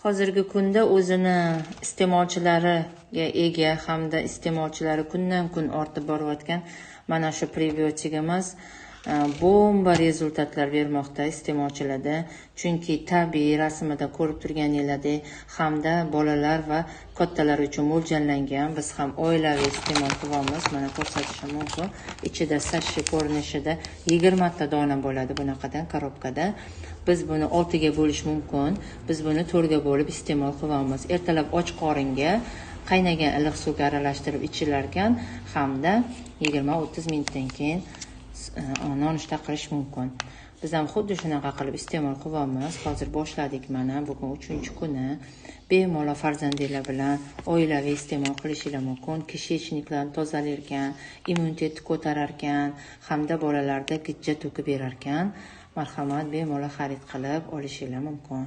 Hozirgi kunda o'zini iste'molchilariga ega hamda iste'molchilari kundan kun ortib borayotgan mana shu prebiotikimiz bomba rezultatlar bermoqda iste'molchilarda. Chunki tabiiy rasmida ko'rib turganinglardek hamda bolalar va kattalar uchun mo'ljallangan. Biz ham oilaviy iste'mol qilamiz. Mana ko'rsatishim mumkin. Ichida sachet ko'rinishida 20 ta dona bo'ladi bunaqadan korobkada. Biz buni 6 ga bo'lish mumkin. Biz buni 4 ga bo'lib iste'mol qilamiz. Ertalab och qoringa qaynagan iliq suvga aralashtirib ichilarkan hamda 20-30 minutdan keyin nonushta qilish mumkin. Biz ham xuddi shunaqa qilib iste'mol qilamiz. Hozir boshladik mana, bugun 3-kuni. Bemalol farzandinglar bilan oilaviy iste'mol qilishingiz mumkin. Kishechniklarni tozalarkan, immunitetni ko'tararkan, hamda bolalarda gijja to'kib berarkan. Marhamat, bemalol xarid qilib olishingiz mumkin.